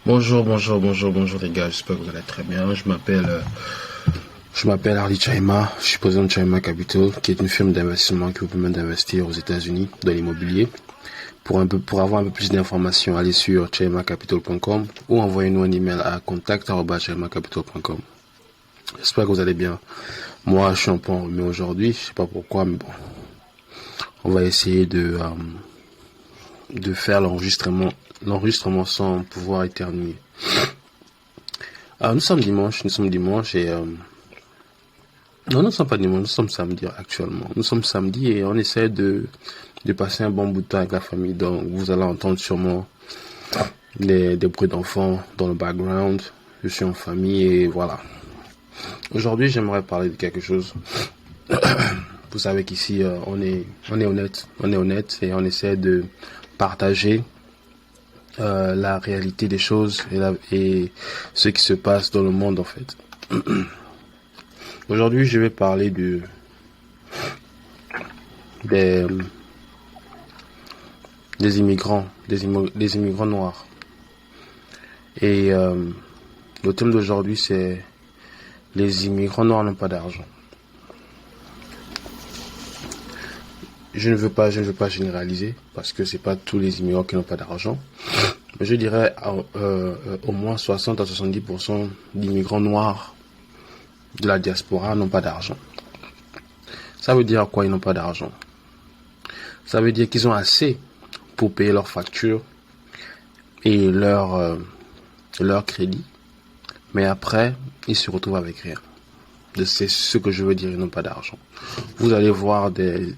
Bonjour les gars, j'espère que vous allez très bien. Je m'appelle Hardy Chaima, je suis président de Chaima Capital, qui est une firme d'investissement qui vous permet d'investir aux États-Unis dans l'immobilier. Pour avoir un peu plus d'informations, allez sur chaimacapital.com ou envoyez-nous un email à contact@chaimacapital.com. J'espère que vous allez bien. Moi, je suis un peu enrhumé aujourd'hui, je sais pas pourquoi, mais bon. On va essayer de faire l'enregistrement sans pouvoir éternuer. Nous sommes dimanche et non, nous ne sommes pas dimanche, nous sommes samedi actuellement. Nous sommes samedi et on essaie de passer un bon bout de temps avec la famille. Donc vous allez entendre sûrement des bruits d'enfants dans le background. Je suis en famille et voilà. Aujourd'hui, j'aimerais parler de quelque chose. Vous savez qu'ici, on est honnête et on essaie de partager la réalité des choses et ce qui se passe dans le monde en fait. Aujourd'hui, je vais parler des immigrants, des immigrants noirs. Et le thème d'aujourd'hui, c'est les immigrants noirs n'ont pas d'argent. Je ne veux pas généraliser parce que c'est pas tous les immigrants qui n'ont pas d'argent. Mais je dirais au moins 60 à 70% d'immigrants noirs de la diaspora n'ont pas d'argent. Ça veut dire quoi, ils n'ont pas d'argent? Ça veut dire qu'ils ont assez pour payer leurs factures et leur crédit. Mais après, ils se retrouvent avec rien. C'est ce que je veux dire, ils n'ont pas d'argent. Vous allez voir des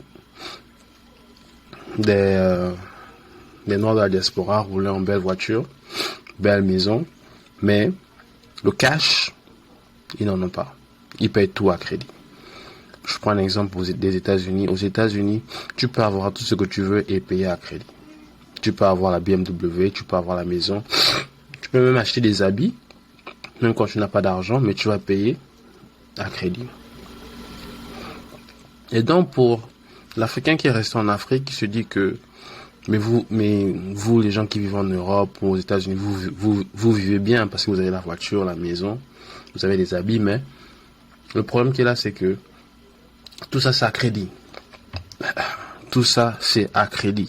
noirs de la diaspora rouler en belle voiture, belle maison, mais le cash, ils n'en ont pas. Ils payent tout à crédit. Je prends un exemple des États-Unis. Aux États-Unis, tu peux avoir tout ce que tu veux et payer à crédit. Tu peux avoir la BMW, tu peux avoir la maison. Tu peux même acheter des habits, même quand tu n'as pas d'argent, mais tu vas payer à crédit. Et donc, pour l'Africain qui est resté en Afrique, qui se dit que mais vous, les gens qui vivent en Europe ou aux États-Unis, vous vivez bien parce que vous avez la voiture, la maison, vous avez des habits, mais le problème qui est là, c'est que tout ça, c'est à crédit. Tout ça, c'est à crédit.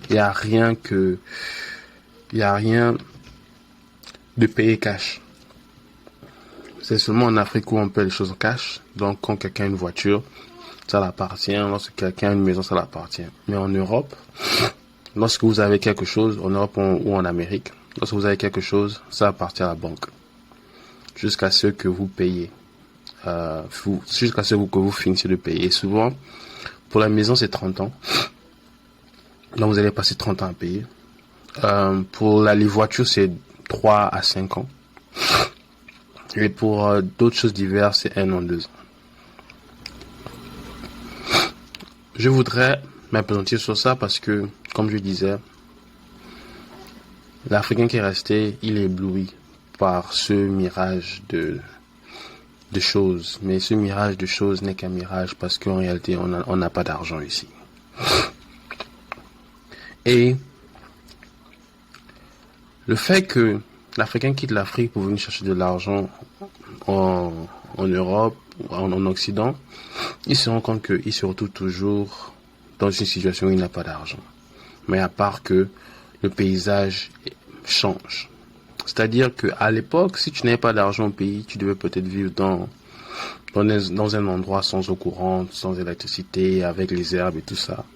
Il n'y a rien de payé cash. C'est seulement en Afrique où on paie les choses en cash. Donc, quand quelqu'un a une voiture, ça l'appartient. Lorsque quelqu'un a une maison, ça l'appartient. Mais en Europe, lorsque vous avez quelque chose, en Europe ou en Amérique, lorsque vous avez quelque chose, ça appartient à la banque. Jusqu'à ce que vous payez. Jusqu'à ce que vous finissiez de payer. Et souvent, pour la maison, c'est 30 ans. Donc, vous allez passer 30 ans à payer. Pour les voitures, c'est 3 à 5 ans. Et pour d'autres choses diverses, c'est 1 an, 2 ans. Je voudrais m'appesantir sur ça parce que, comme je disais, l'Africain qui est resté, il est ébloui par ce mirage de choses. Mais ce mirage de choses n'est qu'un mirage parce qu'en réalité, on n'a pas d'argent ici. Et le fait que l'Africain quitte l'Afrique pour venir chercher de l'argent en Europe, en Occident, il se rend compte qu'il se retrouve toujours dans une situation où il n'a pas d'argent. Mais à part que le paysage change. C'est-à-dire qu'à l'époque, si tu n'avais pas d'argent au pays, tu devais peut-être vivre dans un endroit sans eau courante, sans électricité, avec les herbes et tout ça.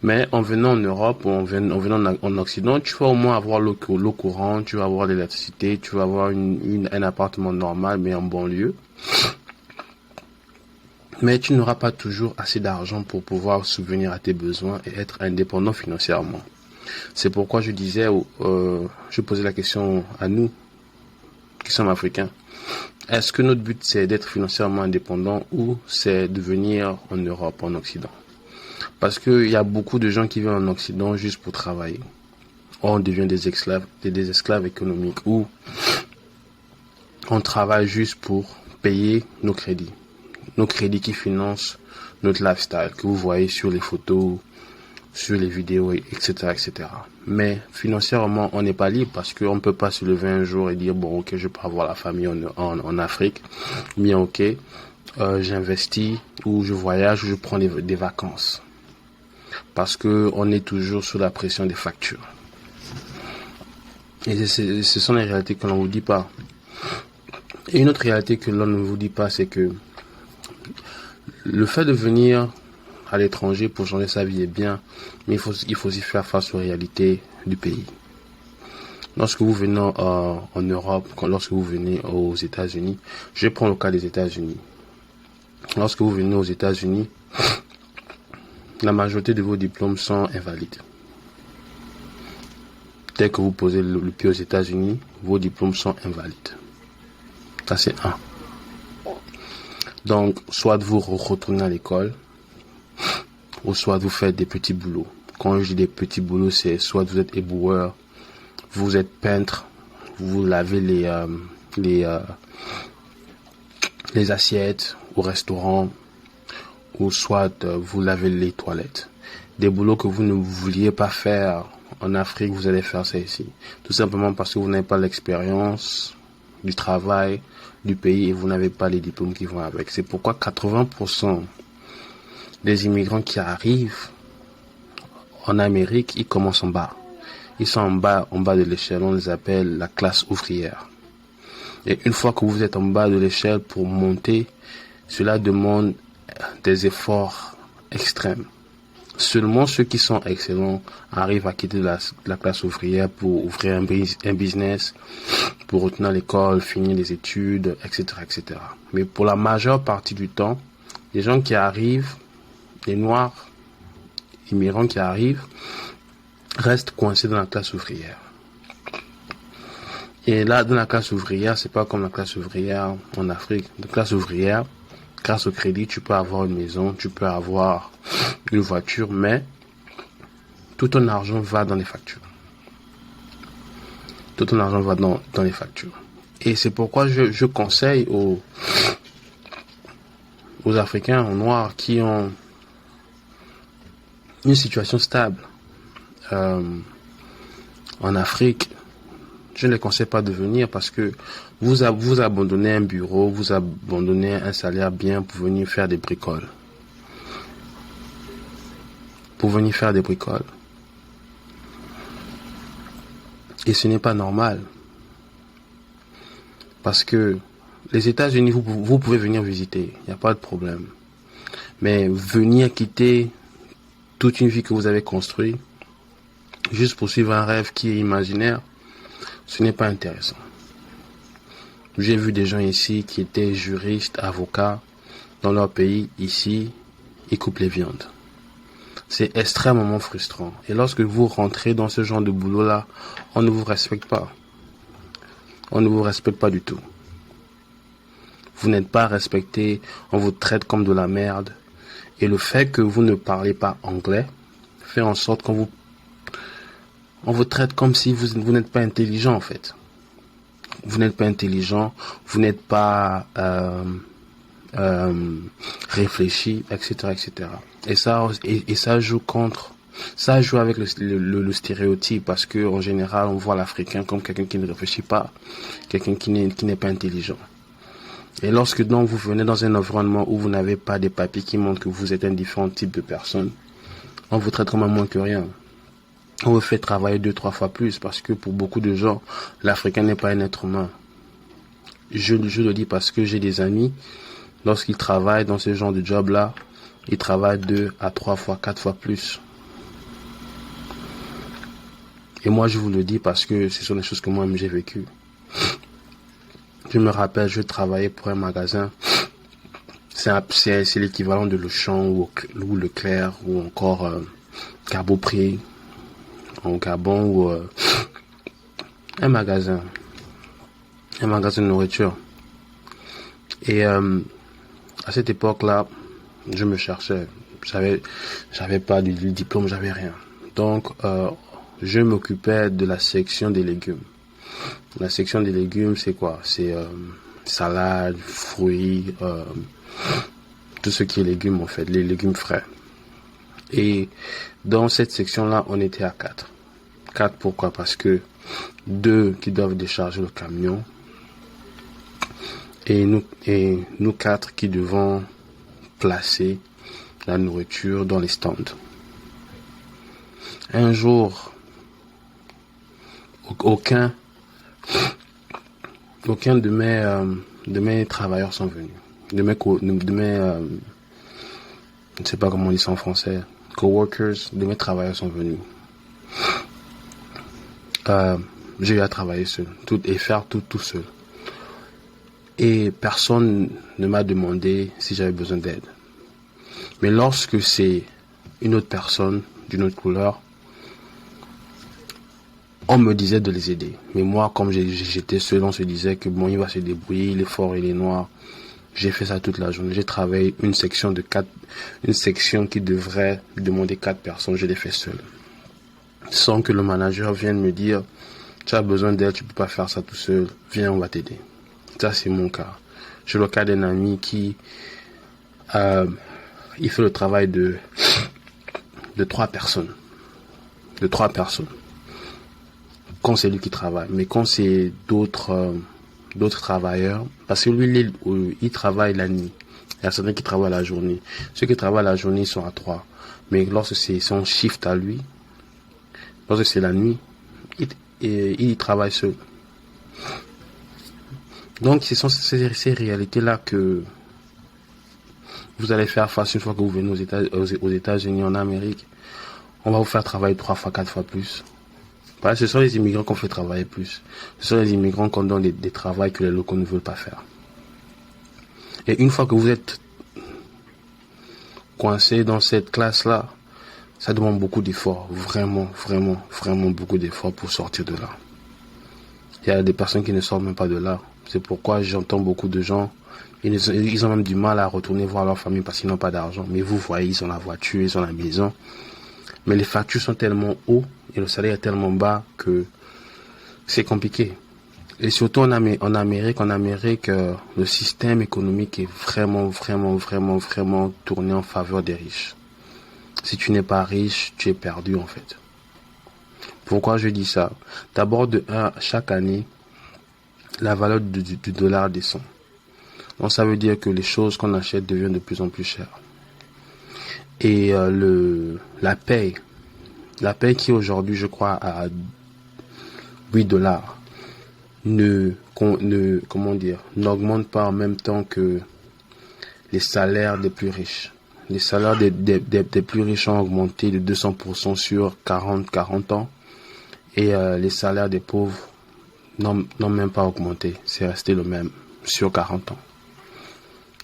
Mais en venant en Europe ou en venant en Occident, tu vas au moins avoir l'eau courante, tu vas avoir l'électricité, tu vas avoir un appartement normal, mais en banlieue. Mais tu n'auras pas toujours assez d'argent pour pouvoir subvenir à tes besoins et être indépendant financièrement. C'est pourquoi je disais, je posais la question à nous, qui sommes africains. Est-ce que notre but c'est d'être financièrement indépendant ou c'est de venir en Europe, en Occident? Parce qu'il y a beaucoup de gens qui viennent en Occident juste pour travailler. On devient des esclaves économiques ou on travaille juste pour payer nos crédits. Nos crédits qui financent notre lifestyle que vous voyez sur les photos, sur les vidéos, etc., etc. Mais financièrement, on n'est pas libre parce qu'on ne peut pas se lever un jour et dire, bon, ok, je peux avoir la famille en Afrique. Bien, ok, j'investis ou je voyage ou je prends des vacances. Parce que on est toujours sous la pression des factures. Et ce sont les réalités que l'on ne vous dit pas. Et une autre réalité que l'on ne vous dit pas, c'est que le fait de venir à l'étranger pour changer sa vie est bien, mais il faut aussi faire face aux réalités du pays. Lorsque vous venez en Europe, lorsque vous venez aux États-Unis, je prends le cas des États-Unis. Lorsque vous venez aux États-Unis, la majorité de vos diplômes sont invalides. Dès que vous posez le pied aux États-Unis, vos diplômes sont invalides. Ça, c'est un. Donc, soit vous retournez à l'école, ou soit vous faites des petits boulots. Quand je dis des petits boulots, c'est soit vous êtes éboueur, vous êtes peintre, vous lavez les assiettes au restaurant, ou soit vous lavez les toilettes. Des boulots que vous ne vouliez pas faire en Afrique, vous allez faire ça ici. Tout simplement parce que vous n'avez pas l'expérience du travail du pays et vous n'avez pas les diplômes qui vont avec. C'est pourquoi 80% des immigrants qui arrivent en Amérique, ils commencent en bas. Ils sont en bas de l'échelle. On les appelle la classe ouvrière. Et une fois que vous êtes en bas de l'échelle, pour monter, cela demande des efforts extrêmes. Seulement ceux qui sont excellents arrivent à quitter la classe ouvrière pour ouvrir un business, pour retenir l'école, finir les études, etc., etc. Mais pour la majeure partie du temps, les gens qui arrivent, les Noirs, immigrants qui arrivent, restent coincés dans la classe ouvrière. Et là, dans la classe ouvrière, c'est pas comme la classe ouvrière en Afrique. La classe ouvrière, grâce au crédit, tu peux avoir une maison, tu peux avoir une voiture, mais tout ton argent va dans les factures. Tout ton argent va dans les factures. Et c'est pourquoi je conseille aux Africains, aux Noirs qui ont une situation stable en Afrique, je ne les conseille pas de venir parce que vous abandonnez un bureau, vous abandonnez un salaire bien pour venir faire des bricoles. Et ce n'est pas normal. Parce que les États-Unis, vous pouvez venir visiter, il n'y a pas de problème. Mais venir quitter toute une vie que vous avez construite, juste pour suivre un rêve qui est imaginaire, ce n'est pas intéressant. J'ai vu des gens ici qui étaient juristes, avocats, dans leur pays, ici, ils coupent les viandes. C'est extrêmement frustrant. Et lorsque vous rentrez dans ce genre de boulot-là, on ne vous respecte pas. On ne vous respecte pas du tout. Vous n'êtes pas respecté, on vous traite comme de la merde. Et le fait que vous ne parlez pas anglais fait en sorte qu'on vous traite comme si vous n'êtes pas intelligent en fait. Vous n'êtes pas intelligent, vous n'êtes pas réfléchi, etc., etc. Et ça joue contre. Ça joue avec le stéréotype parce que en général on voit l'Africain comme quelqu'un qui ne réfléchit pas, quelqu'un qui n'est pas intelligent. Et lorsque donc vous venez dans un environnement où vous n'avez pas des papiers qui montrent que vous êtes un différent type de personne, on vous traite comme un moins que rien. On vous fait travailler 2-3 fois plus parce que pour beaucoup de gens, l'Africain n'est pas un être humain. Je le dis parce que j'ai des amis, lorsqu'ils travaillent dans ce genre de job-là, ils travaillent 2 à 3 fois, 4 fois plus. Et moi, je vous le dis parce que ce sont des choses que moi-même j'ai vécues. Je me rappelle, je travaillais pour un magasin. C'est l'équivalent de Auchan ou Leclerc ou encore Carboprix en Gabon ou un magasin de nourriture. Et à cette époque-là, je me cherchais. J'avais pas de diplôme, j'avais rien. Donc, je m'occupais de la section des légumes. La section des légumes, c'est quoi? C'est salade, fruits, tout ce qui est légumes en fait, les légumes frais. Et dans cette section-là, on était à 4. 4 pourquoi? Parce que 2 qui doivent décharger le camion et nous 4 qui devons placer la nourriture dans les stands. Un jour, aucun de mes travailleurs sont venus. Je ne sais pas comment on dit ça en français. Coworkers, de mes travailleurs sont venus. J'ai eu à travailler seul, faire tout seul. Et personne ne m'a demandé si j'avais besoin d'aide. Mais lorsque c'est une autre personne d'une autre couleur, on me disait de les aider. Mais moi, comme j'étais seul, on se disait que bon, il va se débrouiller, il est fort, il est noir. J'ai fait ça toute la journée. J'ai travaillé une section qui devrait demander 4 personnes, je l'ai fait seul. Sans que le manager vienne me dire, tu as besoin d'aide, tu peux pas faire ça tout seul, viens, on va t'aider. Ça, c'est mon cas. J'ai le cas d'un ami qui, il fait le travail de 3 personnes. De 3 personnes. Quand c'est lui qui travaille. Mais quand c'est d'autres travailleurs, parce que lui, il travaille la nuit. Il y a certains qui travaillent la journée. Ceux qui travaillent la journée, ils sont à 3. Mais lorsque c'est son shift à lui, lorsque c'est la nuit, il travaille seul. Donc, ce sont ces réalités-là que vous allez faire face une fois que vous venez aux États-Unis, en Amérique. On va vous faire travailler 3 fois, 4 fois plus. Parce que ce sont les immigrants qu'on fait travailler plus. Ce sont les immigrants qu'on donne des travaux que les locaux ne veulent pas faire. Et une fois que vous êtes coincé dans cette classe-là, ça demande beaucoup d'efforts. Vraiment, vraiment, vraiment beaucoup d'efforts pour sortir de là. Il y a des personnes qui ne sortent même pas de là. C'est pourquoi j'entends beaucoup de gens, ils ont même du mal à retourner voir leur famille parce qu'ils n'ont pas d'argent. Mais vous voyez, ils ont la voiture, ils ont la maison. Mais les factures sont tellement hauts et le salaire est tellement bas que c'est compliqué. Et surtout en Amérique, le système économique est vraiment, vraiment, vraiment, vraiment tourné en faveur des riches. Si tu n'es pas riche, tu es perdu en fait. Pourquoi je dis ça? D'abord, chaque année, la valeur du dollar descend. Donc ça veut dire que les choses qu'on achète deviennent de plus en plus chères. Et la paye qui aujourd'hui, je crois, à 8 dollars, n'augmente pas en même temps que les salaires des plus riches. Les salaires des plus riches ont augmenté de 200% sur 40 ans. Et les salaires des pauvres n'ont même pas augmenté. C'est resté le même sur 40 ans.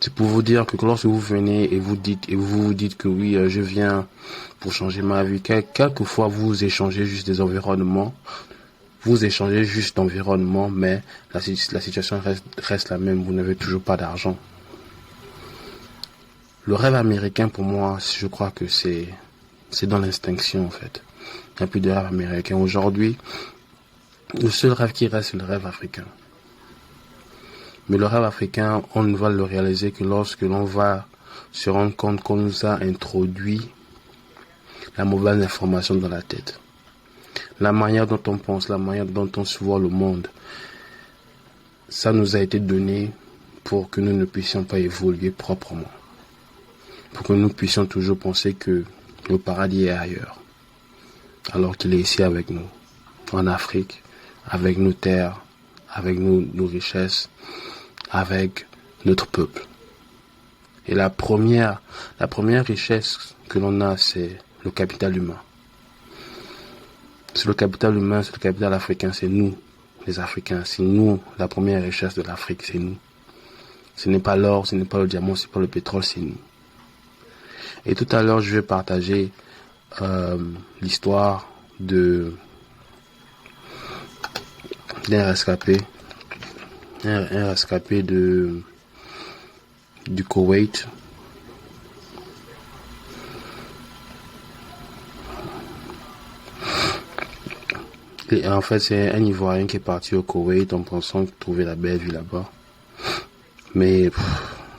C'est pour vous dire que lorsque vous venez et vous vous dites que oui, je viens pour changer ma vie, quelquefois vous échangez juste des environnements, vous échangez juste d'environnement, mais la situation reste la même, vous n'avez toujours pas d'argent. Le rêve américain pour moi, je crois que c'est dans l'extinction en fait. Il n'y a plus de rêve américain. Aujourd'hui, le seul rêve qui reste, c'est le rêve africain. Mais le rêve africain, on ne va le réaliser que lorsque l'on va se rendre compte qu'on nous a introduit la mauvaise information dans la tête. La manière dont on pense, la manière dont on se voit le monde, ça nous a été donné pour que nous ne puissions pas évoluer proprement. Pour que nous puissions toujours penser que le paradis est ailleurs. Alors qu'il est ici avec nous, en Afrique, avec nos terres, avec nos richesses, avec notre peuple. Et la première richesse que l'on a, c'est le capital humain. C'est le capital humain, c'est le capital africain, c'est nous, les Africains. C'est nous, la première richesse de l'Afrique, c'est nous. Ce n'est pas l'or, ce n'est pas le diamant, ce n'est pas le pétrole, c'est nous. Et tout à l'heure, je vais partager l'histoire d'un rescapé. Un rescapé du Koweït. Et en fait, c'est un Ivoirien qui est parti au Koweït en pensant trouver la belle vie là-bas. Mais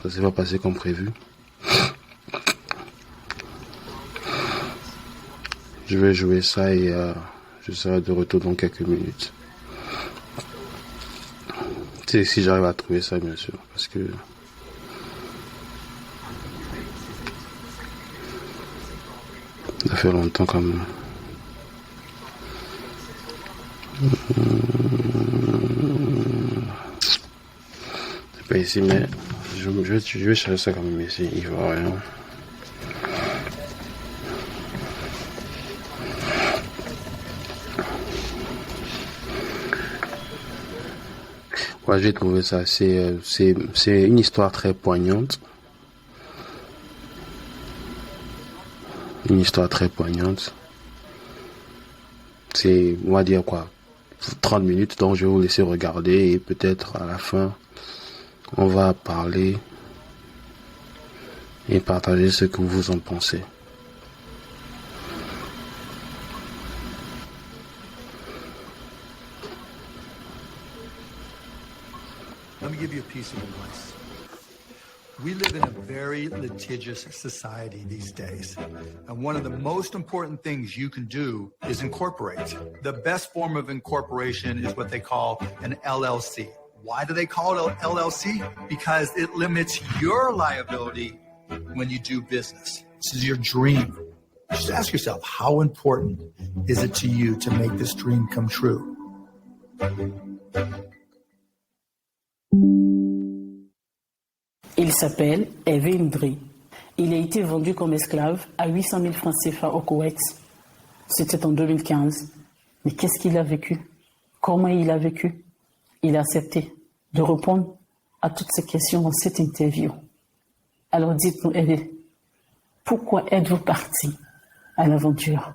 ça s'est pas passé comme prévu. Je vais jouer ça et je serai de retour dans quelques minutes. C'est si j'arrive à trouver ça, bien sûr, parce que ça fait longtemps quand même. C'est pas ici, mais je vais chercher ça quand même ici. Il va rien. Ouais, j'ai trouvé ça. C'est une histoire très poignante. Une histoire très poignante. C'est, on va dire quoi, 30 minutes, donc je vais vous laisser regarder et peut-être à la fin, on va parler et partager ce que vous en pensez. Let me give you a piece of advice. We live in a very litigious society these days. And one of the most important things you can do is incorporate. The best form of incorporation is what they call an LLC. Why do they call it an LLC? Because it limits your liability when you do business. This is your dream. Just ask yourself, how important is it to you to make this dream come true? Il s'appelle Hervé Ndri. Il a été vendu comme esclave à 800 000 francs CFA au Koweït. C'était en 2015. Mais qu'est-ce qu'il a vécu? Comment il a vécu? Il a accepté de répondre à toutes ces questions dans cette interview. Alors dites-nous, Hervé, pourquoi êtes-vous parti à l'aventure?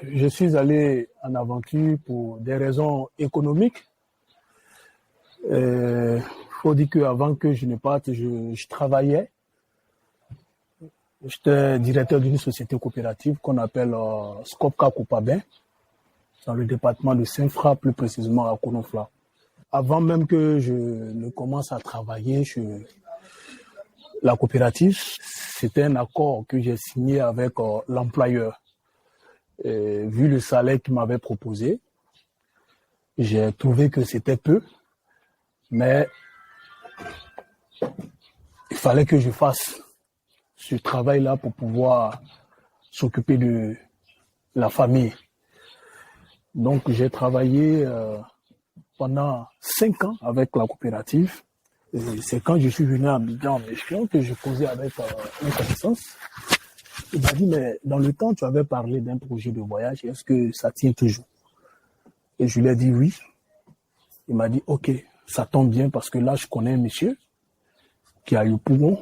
Je suis allé en aventure pour des raisons économiques. Il faut dire qu'avant que je ne parte, je travaillais. J'étais directeur d'une société coopérative qu'on appelle Skopka Koupabin, dans le département de Saint-Fra, plus précisément à Konofla. Avant même que je ne commence à travailler chez la coopérative, c'était un accord que j'ai signé avec l'employeur. Vu le salaire qu'il m'avait proposé, j'ai trouvé que c'était peu, mais il fallait que je fasse ce travail-là pour pouvoir s'occuper de la famille. Donc j'ai travaillé pendant 5 ans avec la coopérative. Et c'est quand je suis venu à Abidjan en mission que je causais avec une connaissance. Il m'a dit, mais dans le temps, tu avais parlé d'un projet de voyage, est-ce que ça tient toujours? Et je lui ai dit oui. Il m'a dit, ok, ça tombe bien parce que là, je connais un monsieur qui a le poumon,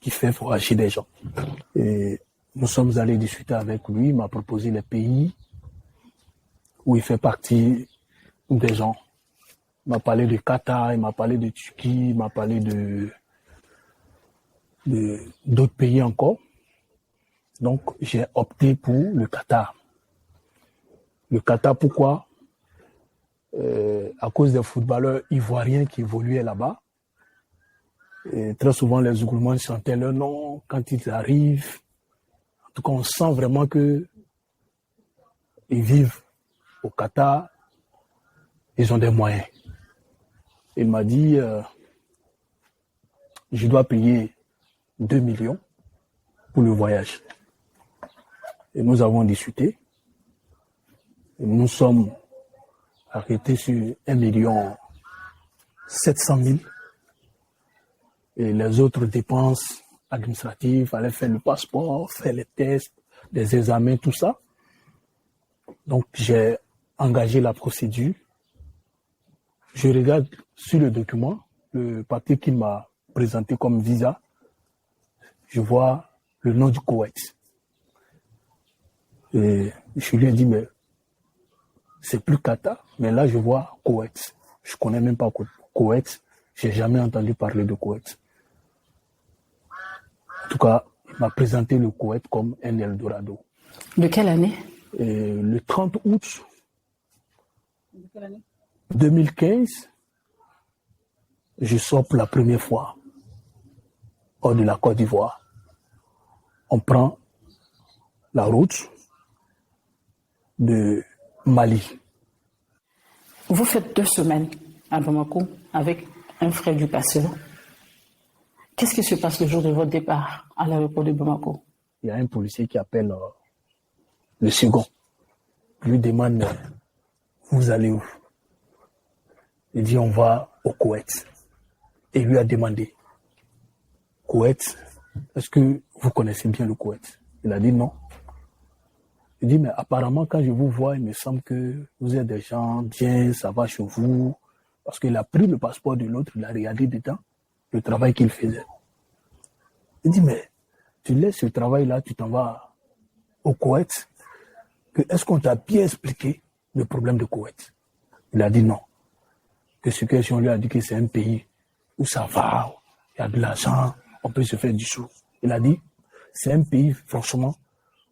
qui fait voyager des gens. Et nous sommes allés discuter avec lui, il m'a proposé les pays où il fait partie des gens. Il m'a parlé de Qatar, il m'a parlé de Turquie, il m'a parlé d'autres pays encore. Donc, j'ai opté pour le Qatar. Le Qatar, pourquoi? À cause des footballeurs ivoiriens qui évoluaient là-bas. Et très souvent, les Ougourmans chantaient leur nom quand ils arrivent. En tout cas, on sent vraiment qu'ils vivent au Qatar. Ils ont des moyens. Il m'a dit, je dois payer 2 millions pour le voyage. Et nous avons discuté. Et nous sommes arrêtés sur 1 700 000. Et les autres dépenses administratives, il fallait faire le passeport, faire les tests, les examens, tout ça. Donc j'ai engagé la procédure. Je regarde sur le document, le papier qu'il m'a présenté comme visa. Je vois le nom du Koweït. Et je lui ai dit, mais c'est plus Qatar, mais là je vois Koweït. Je connais même pas Koweït. J'ai jamais entendu parler de Koweït. En tout cas, il m'a présenté le Koweït comme un Eldorado. De quelle année? Le 30 août 2015, je sors pour la première fois hors de la Côte d'Ivoire. On prend la route de Mali. Vous faites 2 semaines à Bamako avec un frère du passeur. Qu'est-ce qui se passe le jour de votre départ à l'aéroport de Bamako? Il y a un policier qui appelle le second. Il lui demande, vous allez où? Il dit, on va au Koweït. Et il lui a demandé, Koweït, est-ce que vous connaissez bien le Koweït? Il a dit non. Il dit, mais apparemment, quand je vous vois, il me semble que vous êtes des gens bien, ça va chez vous. Parce qu'il a pris le passeport de l'autre, il a regardé dedans le travail qu'il faisait. Il dit, mais tu laisses ce travail-là, tu t'en vas au Koweït. Est-ce qu'on t'a bien expliqué le problème de Koweït? Il a dit non. Que ce question lui a dit que c'est un pays où ça va, il y a de l'argent, on peut se faire du sou. Il a dit, c'est un pays, franchement,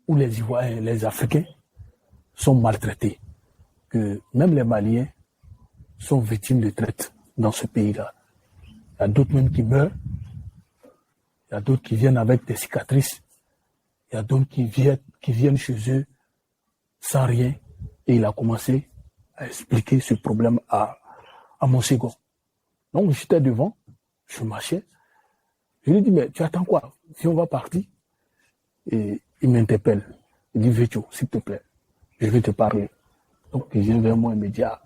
où les Ivoiriens, les Africains sont maltraités. Que même les Maliens sont victimes de traite dans ce pays-là. Il y a d'autres même qui meurent. Il y a d'autres qui viennent avec des cicatrices. Il y a d'autres qui viennent chez eux sans rien. Et il a commencé à expliquer ce problème à mon second. Donc j'étais devant, je marchais. Je lui dis, mais tu attends quoi? Si on va partir? Et il m'interpelle. Il dit, Vétio, s'il te plaît, je vais te parler. Donc il vient vers moi et me dit, ah,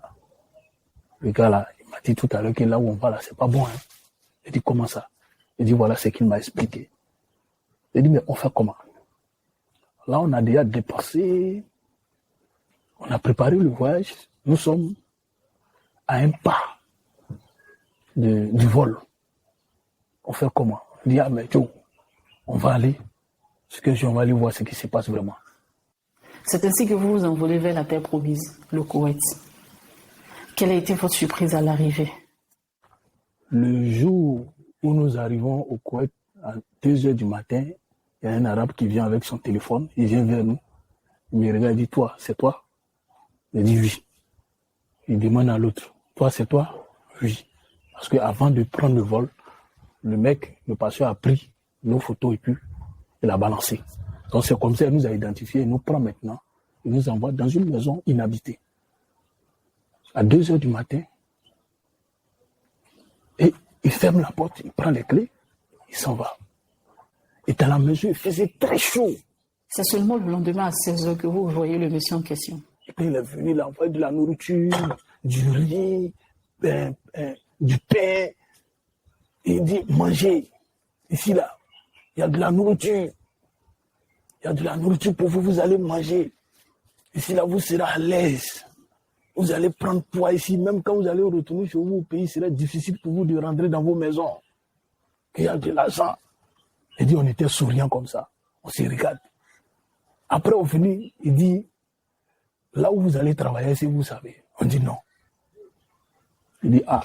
le gars là, il m'a dit tout à l'heure que là où on va là, c'est pas bon. Hein? Il dit, comment ça? Il dit, voilà ce qu'il m'a expliqué. Il dit, mais on fait comment? Là, on a déjà dépensé, on a préparé le voyage, nous sommes à un pas du vol. On fait comment? Il dit, ah, mais Joe, on va aller, on va aller voir ce qui se passe vraiment. C'est ainsi que vous vous envolez vers la terre promise, le Koweït. Quelle a été votre surprise à l'arrivée? Le jour où nous arrivons au Koweït, à 2h du matin, il y a un arabe qui vient avec son téléphone, il vient vers nous, il me regarde, il dit, toi, c'est toi? Il dit oui. Il demande à l'autre, toi, c'est toi? Oui. Parce qu'avant de prendre le vol, le passeur a pris nos photos et puis il a balancé. Donc c'est comme ça qu'il nous a identifiés, il nous prend maintenant, il nous envoie dans une maison inhabitée. À 2h du matin, et il ferme la porte, il prend les clés, il s'en va. Et dans la maison, il faisait très chaud. C'est seulement le lendemain à 16h que vous voyez le monsieur en question. Et puis il est venu, il a envoyé de la nourriture, du riz, du pain. Et il dit, mangez. Ici, là, il y a de la nourriture. Il y a de la nourriture pour vous, vous allez manger. Ici, là, vous serez à l'aise. Vous allez prendre poids ici. Même quand vous allez retourner chez vous au pays, il sera difficile pour vous de rentrer dans vos maisons. Il y a de l'argent. Il dit, on était souriants comme ça. On se regarde. Après, on finit, il dit, là où vous allez travailler, si vous savez. On dit non. Il dit, ah,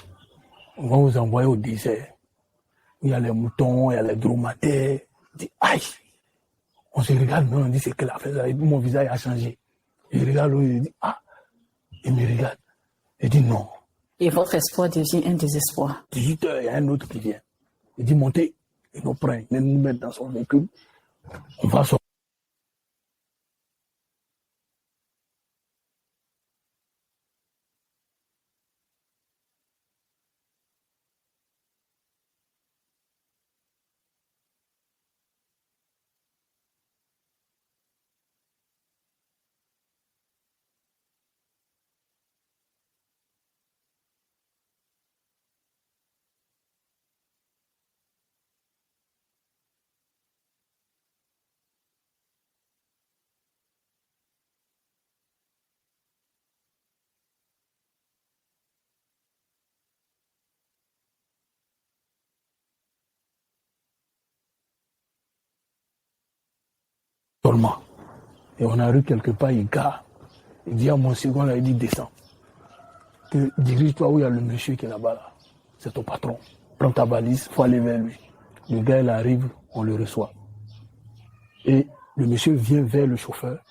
on va vous envoyer au désert. Il y a les moutons, il y a les dromadaires. Il dit, aïe. On se regarde, mais on dit, c'est quelle affaire? Mon visage a changé. Il regarde l'autre, il dit, ah. Il me regarde. Il dit non. Et votre espoir devient un désespoir. 18h, il y a un autre qui vient. Il dit, montez. Il nous prend, il nous met dans son véhicule. On va sortir. Seulement. Et on arrive quelque part, il gare. Il dit à mon second, là, il dit, descends. Dirige-toi où il y a le monsieur qui est là-bas. Là. C'est ton patron. Prends ta valise, il faut aller vers lui. Le gars, il arrive, on le reçoit. Et le monsieur vient vers le chauffeur,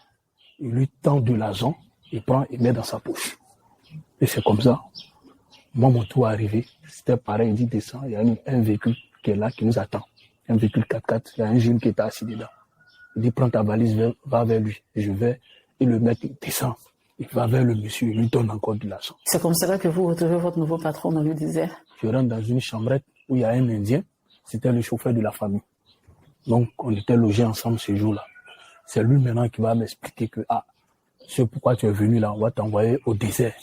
il lui tend de l'argent, il prend, il met dans sa poche. Et c'est comme ça. Moi, mon tour est arrivé. C'était pareil, il dit, descends, il y a un véhicule qui est là, qui nous attend. Un véhicule 4x4, il y a un jeune qui est assis dedans. Il dit, prends ta valise, va vers lui. Je vais, Et le mec il descend, il va vers le monsieur, il lui donne encore de l'argent. C'est comme cela que vous retrouvez votre nouveau patron dans le désert. Je rentre dans une chambrette où il y a un Indien, c'était le chauffeur de la famille. Donc on était logés ensemble ce jour-là. C'est lui maintenant qui va m'expliquer que c'est pourquoi tu es venu là, on va t'envoyer au désert.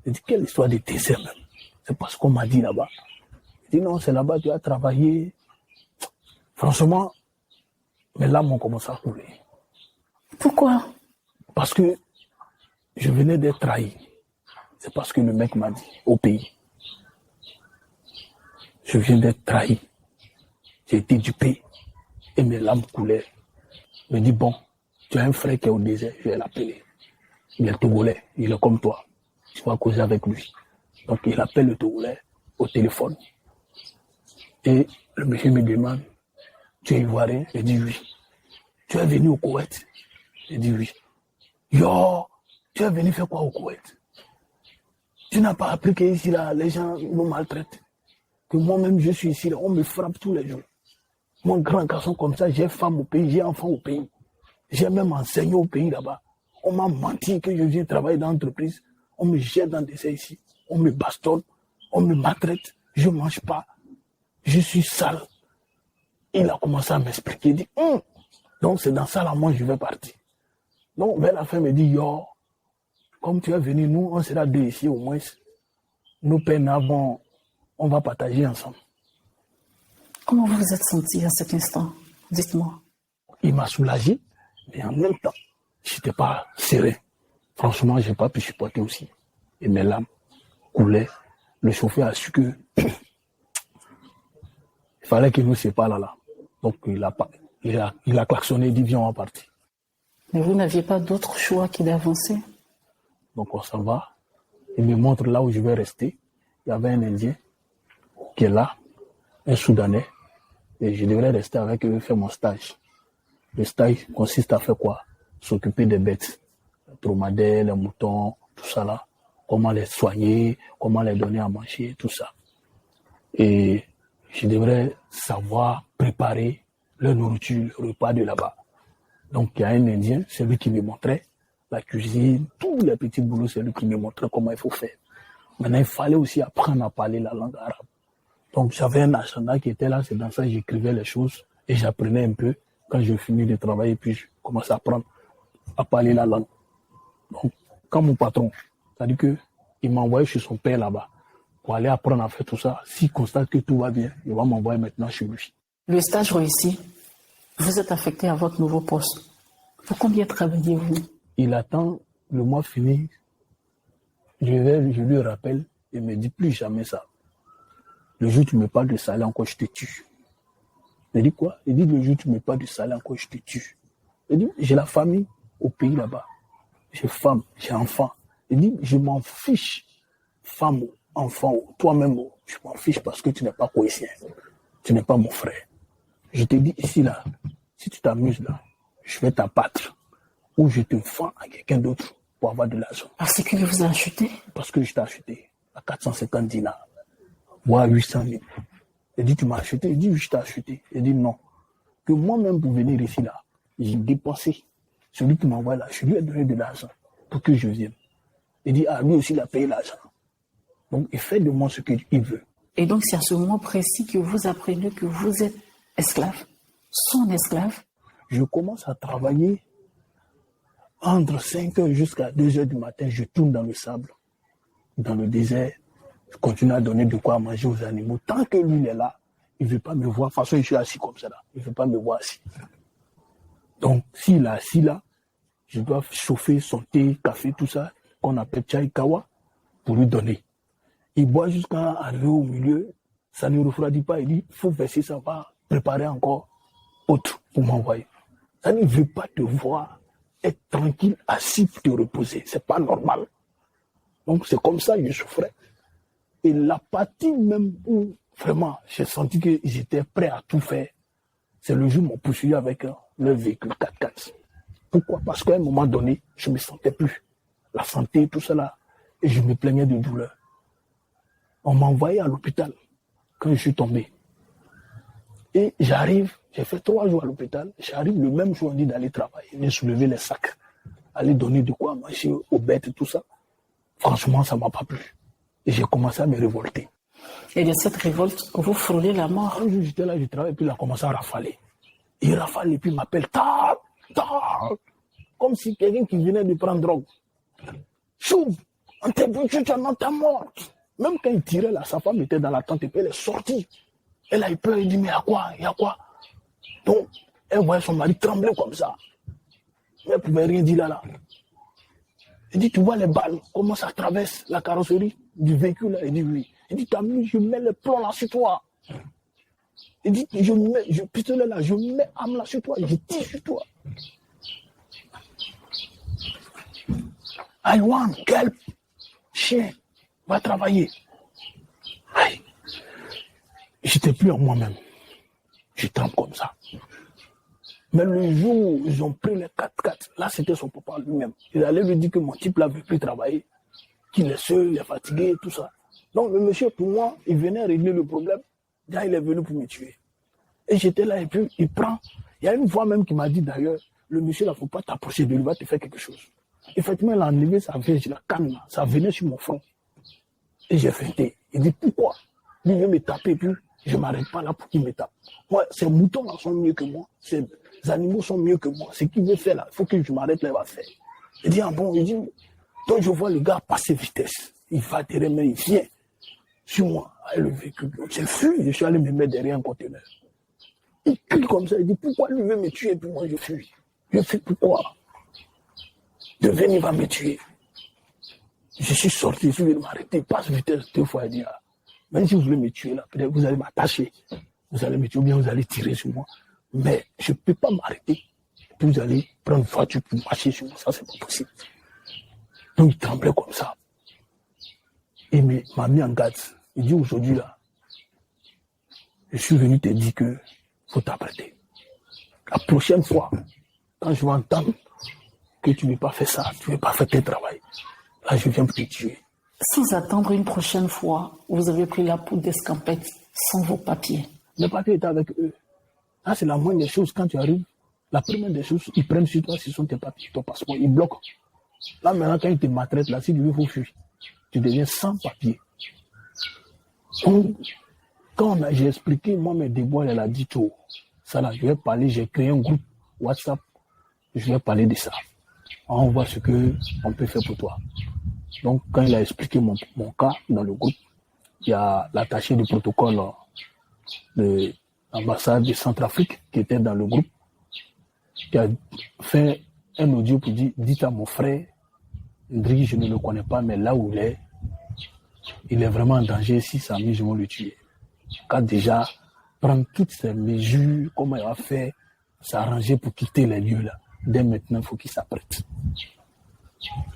Je dis, quelle histoire de désert même? C'est parce qu'on m'a dit là-bas. Je dis non, c'est là-bas, tu as travaillé. Franchement, mes larmes ont commencé à couler. Pourquoi? Parce que je venais d'être trahi. C'est parce que le mec m'a dit au pays. Je viens d'être trahi. J'ai été dupé et mes larmes coulaient. Je me dis, bon, tu as un frère qui est au désert, je vais l'appeler. Il est togolais, il est comme toi. Tu vas causer avec lui. Donc il appelle le togolais au téléphone. Et le monsieur me demande, tu es ivoirien? Je dis oui. Tu es venu au Koweït? Je dis oui. Yo, tu es venu faire quoi au Koweït? Tu n'as pas appris qu'ici, là, les gens nous maltraitent. Que moi-même, je suis ici, là, on me frappe tous les jours. Mon grand garçon comme ça, j'ai femme au pays, j'ai enfant au pays. J'ai même enseigné au pays là-bas. On m'a menti que je viens travailler dans l'entreprise. On me jette dans des essais ici. On me bastonne. On me maltraite. Je ne mange pas. Je suis sale. Il a commencé à m'expliquer. Il dit, donc c'est dans ça là, moi, je vais partir. Donc, vers la fin, il me dit, yo, comme tu es venu, nous, on sera deux ici au moins. Nos peines avant, on va partager ensemble. Comment vous vous êtes senti à cet instant? Dites-moi. Il m'a soulagé, mais en même temps, je n'étais pas serein. Franchement, je n'ai pas pu supporter aussi. Et mes larmes coulaient. Le chauffeur a su que il fallait qu'il nous sépare là. Donc il a klaxonné, il dit viens, on va partir. Mais vous n'aviez pas d'autre choix que d'avancer? Donc on s'en va. Il me montre là où je vais rester. Il y avait un Indien qui est là, un Soudanais. Et je devrais rester avec eux, faire mon stage. Le stage consiste à faire quoi? S'occuper des bêtes. Les dromadaires, les moutons, tout ça là. Comment les soigner, comment les donner à manger, tout ça. Et je devrais savoir préparer leur nourriture, le repas de là-bas. Donc il y a un Indien, c'est lui qui me montrait la cuisine, tous les petits boulots, c'est lui qui me montrait comment il faut faire. Maintenant, il fallait aussi apprendre à parler la langue arabe. Donc j'avais un agenda qui était là, c'est dans ça que j'écrivais les choses et j'apprenais un peu. Quand je finis de travailler, puis je commence à apprendre à parler la langue. Donc, quand mon patron, c'est-à-dire qu'il m'a envoyé chez son père là-bas pour aller apprendre à faire tout ça. S'il constate que tout va bien, il va m'envoyer maintenant chez lui. Le stage réussi. Vous êtes affecté à votre nouveau poste. Pour combien travaillez-vous? Il attend le mois fini. Je lui rappelle et me dit plus jamais ça. Le jour où tu me parles de salaire encore, je te tue. Il dit quoi? Il dit le jour où tu me parles de salaire encore, je te tue. Il dit j'ai la famille au pays là-bas. J'ai femme, j'ai enfant. Il dit je m'en fiche. Femme, enfant, toi-même, je m'en fiche parce que tu n'es pas cohésien. Tu n'es pas mon frère. Je te dis ici là, si tu t'amuses là, je vais t'abattre ou je te vends à quelqu'un d'autre pour avoir de l'argent. Parce qu'il vous a acheté? Parce que je t'ai acheté à 450 dinars, voire 800 000. Il dit tu m'as acheté? Il dit oui, je t'ai acheté. Il dit non. Que moi-même pour venir ici là, j'ai dépensé. Celui qui m'envoie là, je lui ai donné de l'argent pour que je vienne. Il dit lui aussi il a payé l'argent. Donc il fait de moi ce qu'il veut. Et donc c'est à ce moment précis que vous apprenez que vous êtes esclave, son esclave. Je commence à travailler entre 5 heures jusqu'à 2 heures du matin. Je tourne dans le sable, dans le désert. Je continue à donner de quoi manger aux animaux. Tant que lui il est là, il ne veut pas me voir. De toute façon, je suis assis comme ça là. Il ne veut pas me voir assis. Donc, s'il est assis là, je dois chauffer son thé, café, tout ça, qu'on appelle chai kawa, pour lui donner. Il boit jusqu'à arriver au milieu. Ça ne refroidit pas. Il dit, il faut verser ça, va préparer encore autre pour m'envoyer. Ça ne veut pas te voir être tranquille, assis pour te reposer. C'est pas normal. Donc, c'est comme ça que je souffrais. Et la partie même où vraiment j'ai senti qu'ils étaient prêts à tout faire, c'est le jour où ils m'ont poursuivi avec leur véhicule 4x4. Pourquoi? Parce qu'à un moment donné, je ne me sentais plus. La santé, tout cela. Et je me plaignais de douleur. On m'a envoyé à l'hôpital quand je suis tombé. Et j'arrive, j'ai fait 3 jours à l'hôpital. J'arrive le même jour, on dit d'aller travailler, de soulever les sacs. aller donner de quoi manger aux bêtes et tout ça. Franchement, ça ne m'a pas plu. Et j'ai commencé à me révolter. Et de cette révolte, vous frôlez la mort. Un jour, j'étais là, je travaillais, puis il a commencé à rafaler. Il rafale et puis il m'appelle tard, tard. Comme si quelqu'un qui venait de prendre drogue. Chouve, on t'a vu, tu es dans ta mort. Même quand il tirait là, sa femme était dans la tente et puis elle est sortie. Elle a eu peur, elle dit, mais il y a quoi? Donc, elle voyait son mari trembler comme ça. Mais elle ne pouvait rien dire là. Elle dit, tu vois les balles, comment ça traverse la carrosserie du véhicule là? Elle dit, oui. Elle dit, t'as mis, je mets le plomb là sur toi. Elle dit, je pistolet là, je mets arme là sur toi, je tire sur toi. I want help. Chien, va travailler. Aïe. J'étais plus en moi-même. Je tremble comme ça. Mais le jour où ils ont pris les 4x4, là c'était son papa lui-même. Il allait lui dire que mon type là ne veut plus travailler, qu'il est seul, il est fatigué, tout ça. Donc le monsieur, pour moi, il venait régler le problème. Là, il est venu pour me tuer. Et j'étais là et puis il prend. Il y a une voix même qui m'a dit d'ailleurs, le monsieur là, il ne faut pas t'approcher de lui, il va te faire quelque chose. Effectivement, il a enlevé sa veste, la canne là, ça venait sur mon front. Et j'ai feinté. Il dit pourquoi? Lui veut me taper et puis je ne m'arrête pas là pour qu'il me tape. Moi, ces moutons là sont mieux que moi. Ces animaux sont mieux que moi. Ce qu'il veut faire là, il faut que je m'arrête là, il va faire. Il dit, ah bon, il dit, donc je vois le gars passer vitesse. Il va derrière moi, il vient sur moi, avec le véhicule. J'ai fui, je suis allé me mettre derrière un conteneur. Il crie comme ça, il dit, pourquoi lui veut me tuer et puis moi je fuis? Je fuis pourquoi? De venir, il va me tuer. Je suis sorti, je suis venu m'arrêter, il passe vitesse 2 fois, il dit, ah, même si vous voulez me tuer là, peut-être vous allez m'attacher, vous allez me tuer ou bien vous allez tirer sur moi. Mais je ne peux pas m'arrêter. Puis vous allez prendre une voiture pour marcher sur moi, ça c'est pas possible. Donc il tremblait comme ça. Il m'a mis en garde. Il dit aujourd'hui là, je suis venu te dire que faut t'apprêter. La prochaine fois, quand je vais entendre que tu ne veux pas faire ça, tu ne veux pas faire tes travail, là je viens pour te tuer. Sans attendre une prochaine fois, vous avez pris la poudre d'escampette sans vos papiers. Les papiers étaient avec eux. Là, c'est la moindre des choses. Quand tu arrives, la première des choses, ils prennent sur toi, ce sont tes papiers, ton passeport, ils bloquent. Là, maintenant, quand ils te maltraitent, là, si tu veux, il faut fuir. Tu deviens sans papier. Donc, quand j'ai expliqué, moi, mes déboires, elle a dit tout. Ça, là, je vais parler, j'ai créé un groupe WhatsApp, je vais parler de ça. On voit ce qu'on peut faire pour toi. Donc, quand il a expliqué mon cas dans le groupe, il y a l'attaché du protocole de l'ambassade de Centrafrique qui était dans le groupe, qui a fait un audio pour dire, dites à mon frère, Ndri, je ne le connais pas, mais là où il est vraiment en danger. Si ça m'amuse, je vais le tuer. Car déjà, prendre toutes ces mesures, comment il va faire, s'arranger pour quitter les lieux là. Dès maintenant, il faut qu'il s'apprête.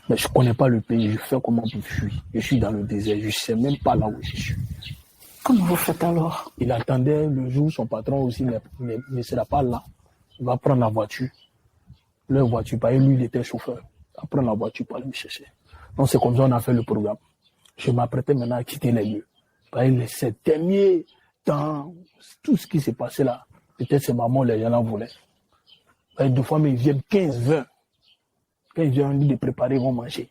Mais je ne connais pas le pays, je fais comment pour fuir. Je suis dans le désert, je ne sais même pas là où je suis. Comment vous faites alors? Il attendait le jour où son patron aussi ne sera pas là. Il va prendre la voiture. Leur voiture, parce que lui, il était chauffeur. Il va prendre la voiture pour aller me chercher. Donc c'est comme ça qu'on a fait le programme. Je m'apprêtais maintenant à quitter les lieux. Parce que ces derniers temps, tout ce qui s'est passé là, peut-être c'est maman, les gens en voulaient. Deux fois, mais ils viennent 15-20. Quand ils viennent, on dit de préparer, ils vont manger.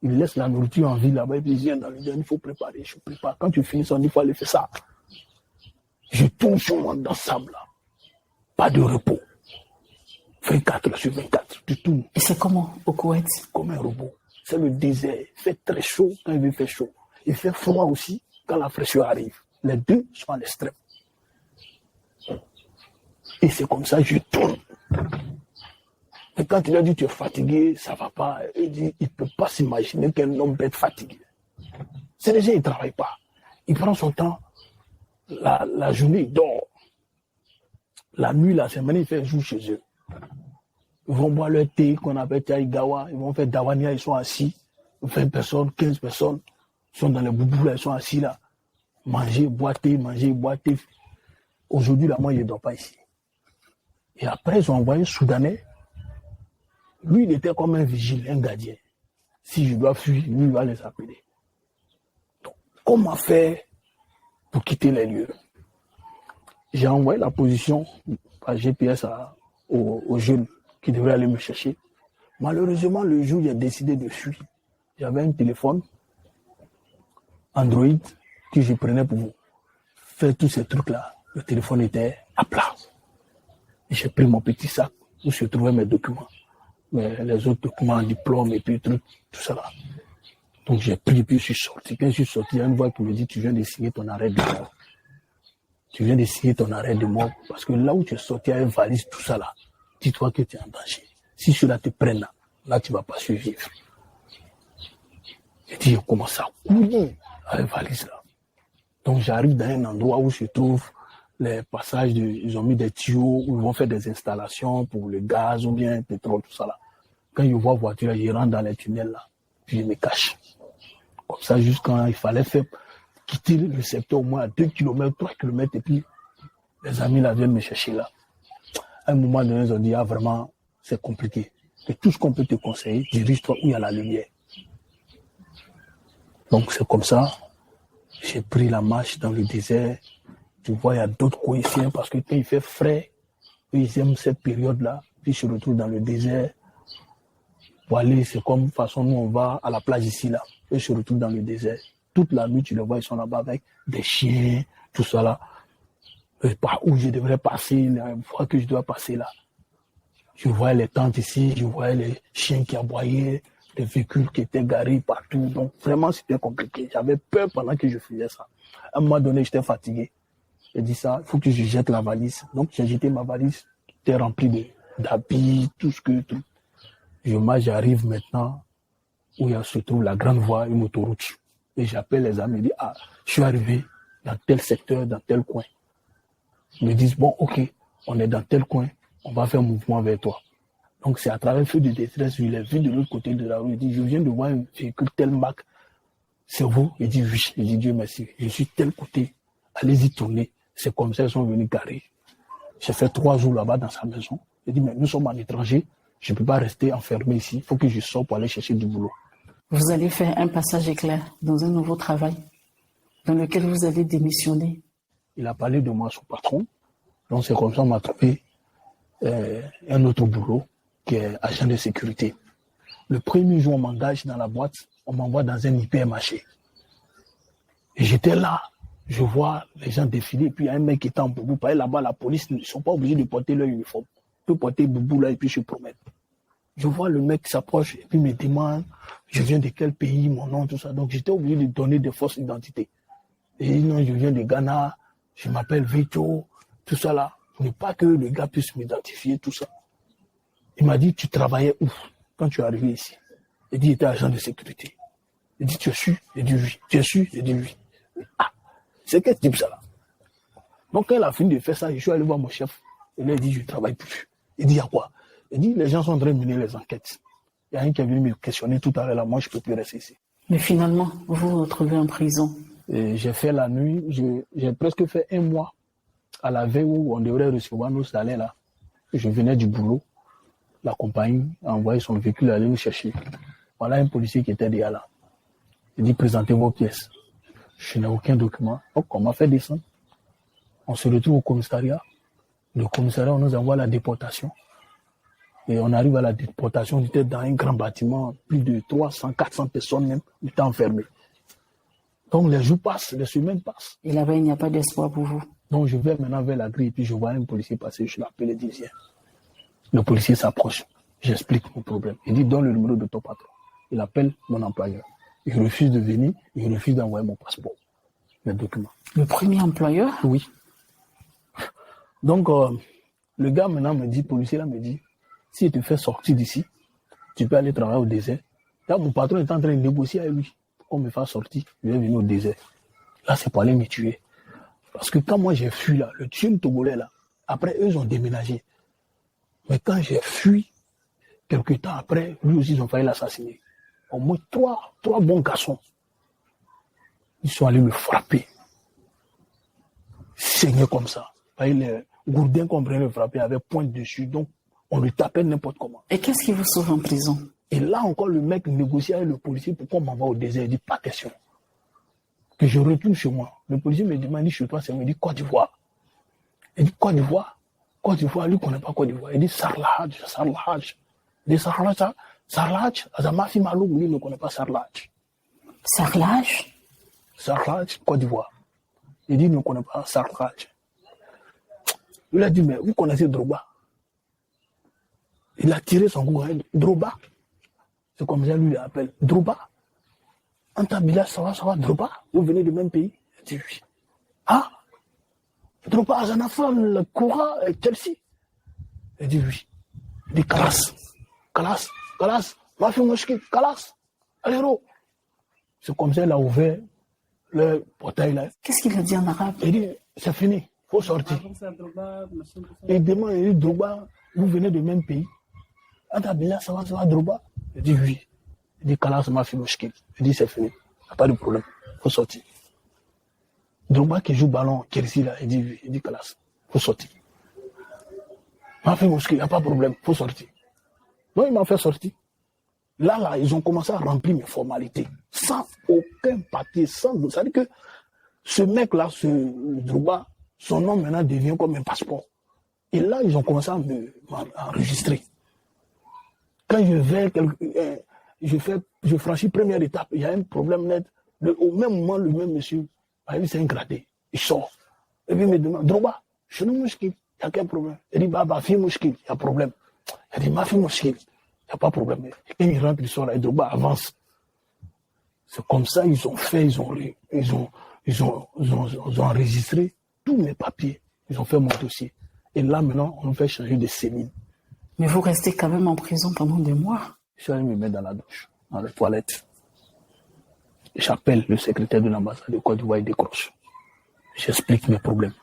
Ils laissent la nourriture en ville là-bas, et puis ils viennent dans le dernier, il faut préparer, je prépare. Quand tu finis, on dit, il faut aller faire ça. Je tourne sur moi dans le sable là. Pas de repos. 24 sur 24, tu tournes. Et c'est comment au Koweït? Comme un robot. C'est le désert. Il fait très chaud quand il veut faire chaud. Il fait froid aussi quand la fraîcheur arrive. Les deux sont à l'extrême. Et c'est comme ça que je tourne. Et quand il a dit tu es fatigué, ça ne va pas, il dit il ne peut pas s'imaginer qu'un homme peut être fatigué. C'est déjà, il ne travaille pas. Il prend son temps. La journée, il dort. La nuit, là, c'est maintenant, il fait jour chez eux. Ils vont boire leur thé qu'on appelle Taïgawa. Ils vont faire Dawania, ils sont assis. 20 personnes, 15 personnes. Ils sont dans les boubous, là, ils sont assis là. Manger, boire thé. Aujourd'hui, là, moi, il ne dort pas ici. Et après, ils ont envoyé un Soudanais. Lui, il était comme un vigile, un gardien. Si je dois fuir, lui, il va les appeler. Donc, comment faire pour quitter les lieux? J'ai envoyé la position par GPS aux jeunes qui devraient aller me chercher. Malheureusement, le jour où j'ai décidé de fuir, j'avais un téléphone Android que je prenais pour faire tous ces trucs-là. Le téléphone était à plat. Et j'ai pris mon petit sac où se trouvaient mes documents. Les autres documents, diplômes et puis tout ça là. Donc j'ai pris et puis je suis sorti. Quand je suis sorti, il y a une voix qui me dit, tu viens de signer ton arrêt de mort. Tu viens de signer ton arrêt de mort. Parce que là où tu es sorti avec une valise, tout ça là, dis-toi que tu es en danger. Si ceux-là te prennent là, tu ne vas pas survivre. J'ai dit, je commence à courir avec la valise là. Donc j'arrive dans un endroit où se trouvent les passages, ils ont mis des tuyaux où ils vont faire des installations pour le gaz ou bien le pétrole, tout ça là. Quand je vois la voiture, je rentre dans les tunnels là, puis je me cache. Comme ça, juste quand il fallait faire quitter le secteur au moins à 2 km, 3 km, et puis les amis là viennent me chercher là. À un moment donné, ils ont dit, ah vraiment, c'est compliqué. Et tout ce qu'on peut te conseiller, dirige-toi où il y a la lumière. Donc c'est comme ça, j'ai pris la marche dans le désert. Tu vois, il y a d'autres coïncidences parce que quand il fait frais, ils aiment cette période-là, puis je me retrouve dans le désert. Pour aller, c'est comme de toute façon, nous on va à la plage ici, là, et je me retrouve dans le désert. Toute la nuit, tu les vois, ils sont là-bas avec des chiens, tout ça là. Et par où je devrais passer, la fois que je dois passer là. Je vois les tentes ici, je vois les chiens qui aboyaient, des véhicules qui étaient garés partout. Donc vraiment, c'était compliqué. J'avais peur pendant que je faisais ça. À un moment donné, j'étais fatigué. J'ai dit ça, il faut que je jette la valise. Donc j'ai jeté ma valise, qui était remplie d'habits, tout ce que... Tout. J'arrive maintenant où il se trouve la grande voie, une autoroute. Et j'appelle les amis, je dis, ah, je suis arrivé dans tel secteur, dans tel coin. Ils me disent, bon, ok, on est dans tel coin, on va faire un mouvement vers toi. Donc c'est à travers le feu de détresse, je l'ai vu de l'autre côté de la rue, il dit, je viens de voir un véhicule tel marque, c'est vous? Il dit, oui. Il dit, Dieu merci, je suis tel côté, allez-y tourner. C'est comme ça qu'ils sont venus garer. J'ai fait 3 jours là-bas dans sa maison. Il dit, mais nous sommes en étranger, je ne peux pas rester enfermé ici, il faut que je sorte pour aller chercher du boulot. Vous allez faire un passage éclair dans un nouveau travail dans lequel vous avez démissionné. Il a parlé de moi à son patron, donc c'est comme ça qu'on m'a trouvé un autre boulot qui est agent de sécurité. Le premier jour, on m'engage dans la boîte, on m'envoie dans un hypermarché. Et j'étais là, je vois les gens défiler, puis il y a un mec qui est en boubou. Là-bas, la police, ils ne sont pas obligés de porter leur uniforme. Ils peuvent porter boubou là et puis je promets. Je vois le mec qui s'approche et puis me demande, je viens de quel pays, mon nom, tout ça. Donc j'étais obligé de donner des fausses identités. Et non, je viens de Ghana, je m'appelle Vito, tout ça là. Pour ne pas que le gars puisse m'identifier, tout ça. Il m'a dit, tu travaillais où quand tu es arrivé ici? Il dit, il était agent de sécurité. Il dit, tu es sûr? Il dit, oui. Tu es sûr? Il dit, oui. Ah, c'est quel type ça là? Donc quand il a fini de faire ça, je suis allé voir mon chef. Et lui, il dit, je ne travaille plus. Il dit, il y a quoi? Il dit, les gens sont en train de mener les enquêtes. Il y a un qui est venu me questionner tout à l'heure là, moi je ne peux plus rester ici. Mais finalement, vous vous retrouvez en prison. Et j'ai fait la nuit, j'ai presque fait 1 mois à la veille où on devrait recevoir nos salaires là. Je venais du boulot, la compagnie a envoyé son véhicule aller nous chercher. Voilà un policier qui était déjà là. Il dit, présentez vos pièces. Je n'ai aucun document. Donc on m'a fait descendre. On se retrouve au commissariat. Le commissariat, on nous envoie la déportation. Et on arrive à la déportation, on était dans un grand bâtiment, plus de 300, 400 personnes même, on était enfermés. Donc les jours passent, les semaines passent. Et là-bas, il n'y a pas d'espoir pour vous. Donc je vais maintenant vers la grille, puis je vois un policier passer, je l'appelle et dis, viens. Le policier s'approche, j'explique mon problème. Il dit, donne le numéro de ton patron. Il appelle mon employeur. Il refuse de venir, il refuse d'envoyer mon passeport, mes documents. Le premier employeur? Oui. Donc le gars maintenant me dit, le policier là me dit, si tu te fais sortir d'ici, tu peux aller travailler au désert. Là, mon patron est en train de négocier avec lui. Pour qu'on me fasse sortir, je vais venir au désert. Là, c'est pour aller me tuer. Parce que quand moi j'ai fui là, le tueur togolais là, après eux ils ont déménagé. Mais quand j'ai fui, quelques temps après, lui aussi ils ont failli l'assassiner. Au moins trois bons garçons. Ils sont allés me frapper. Saigner comme ça. Les gourdins qu'on prenait le frapper avaient pointe dessus, donc on le tapait n'importe comment. Et qu'est-ce qui vous sauve en prison? Et là encore, le mec négocie avec le policier pour qu'on m'envoie au désert. Il dit, pas question. Que je retourne chez moi. Le policier me demande, chez toi, c'est me dit Côte d'Ivoire. Il dit, Côte d'Ivoire? Côte d'Ivoire, lui ne connaît pas Côte d'Ivoire. Il dit, Sarlahadj. De Sarlach, Azamafi Maloum, lui ne connaît pas Sarlach. Sarlach? Sarlach, Côte d'Ivoire. Il dit, il ne connaît pas Sarlach. Il a dit, mais vous connaissez Drogba? Il a tiré son coup, Drogba. C'est comme ça, lui, il appelle Drogba. Antabila, ça va, Drogba. Vous venez du même pays? Il dit, oui. Ah? Drogba, Azanafa, le Koura, Chelsea. Il dit, oui. Il dit, Kalas, Mafi Mouchki, Kalas, Aléro. C'est comme ça, il a ouvert le portail là. Qu'est-ce qu'il a dit en arabe? Il dit, c'est fini, il faut sortir. Il demande, il dit, Drogba, vous venez du même pays. Antabila, ça va, Drogba. Il dit, oui. Il dit, Kalas, Mafi Mouchki. Il dit, c'est fini, il n'y a pas de problème, il faut sortir. Drogba qui joue ballon, Chelsea là, il dit, oui. Il dit, Kalas, il faut sortir. Mafi Mouchki, il n'y a pas de problème, il faut sortir. Donc, il m'a fait sortir. Là, ils ont commencé à remplir mes formalités. Sans aucun papier, ça veut dire que ce mec-là, ce Drogba, son nom maintenant devient comme un passeport. Et là, ils ont commencé à m'enregistrer. Quand je franchis première étape, il y a un problème net. Au même moment, le même monsieur, c'est un gradé. Il sort. Et puis il me demande, Drogba, je ne mouchki, il n'y a quel problème. Il dit, Baba, fille mouchki, il y a problème. Il dit, ma fille mouchki, il n'y a pas de problème. Et quand il rentre, il sort là, et Drogba avance. C'est comme ça, ils ont fait, ils ont enregistré tous mes papiers. Ils ont fait mon dossier. Et là, maintenant, on me fait changer de cellule. Mais vous restez quand même en prison pendant des mois. Je suis allé me mettre dans la douche, dans la toilette. J'appelle le secrétaire de l'ambassade de Côte d'Ivoire, il décroche. J'explique mes problèmes.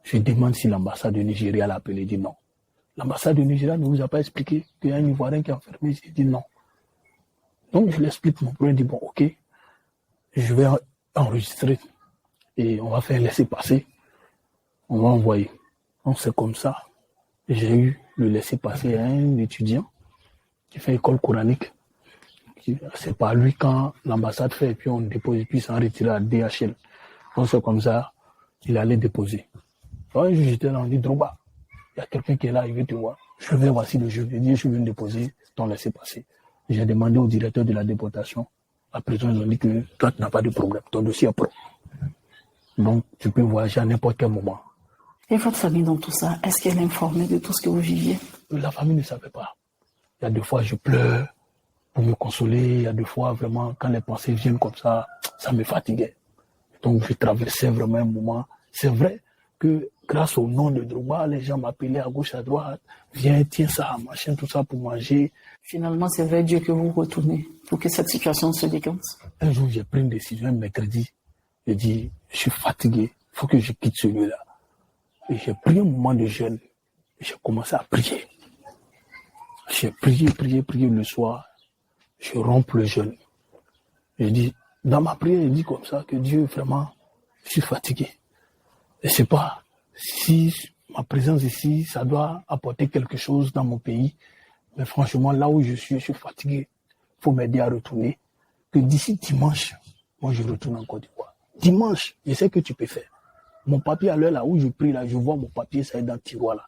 Je demande si l'ambassade du Nigeria l'a appelé, il dit non. L'ambassade du Nigeria ne vous a pas expliqué qu'il y a un Ivoirien qui est enfermé, il dit non. Donc je lui explique mon problème, il dit bon, ok, je vais enregistrer et on va faire laisser-passer. On va envoyer. Donc c'est comme ça. J'ai eu le laisser-passer à un étudiant qui fait école coranique. C'est pas lui quand l'ambassade fait et puis on dépose et puis s'en retire à DHL. Donc c'est comme ça, il allait déposer. Donc j'étais là, on dit Drogba, il y a quelqu'un qui est là, il veut te voir. Je vais, voici le jeu. Il dit, je suis venu déposer ton laissez-passer. J'ai demandé au directeur de la déportation. À présent, ils ont dit que toi, tu n'as pas de problème. Ton dossier est pro. Donc, tu peux voyager à n'importe quel moment. Et votre famille dans tout ça, est-ce qu'elle est informée de tout ce que vous viviez? La famille ne savait pas. Il y a des fois, je pleure pour me consoler. Il y a des fois, vraiment, quand les pensées viennent comme ça me fatiguait. Donc, je traversais vraiment un moment. C'est vrai que grâce au nom de Drogba, les gens m'appelaient à gauche, à droite. Viens, tiens ça, machin, tout ça pour manger. Finalement, c'est vers Dieu que vous retournez pour que cette situation se décante. Un jour, j'ai pris une décision, un mercredi. J'ai dit, je suis fatigué, il faut que je quitte celui-là. Et j'ai pris un moment de jeûne. J'ai commencé à prier. J'ai prié le soir. Je romps le jeûne. J'ai dit, dans ma prière, j'ai dit comme ça que Dieu, vraiment, je suis fatigué. Et je sais pas si ma présence ici, ça doit apporter quelque chose dans mon pays. Mais franchement, là où je suis fatigué. Il faut m'aider à retourner. Que d'ici dimanche, moi, je retourne en Côte d'Ivoire. Dimanche, je sais que tu peux faire. Mon papier à l'heure là où je prie là, je vois mon papier, ça est dans le tiroir là.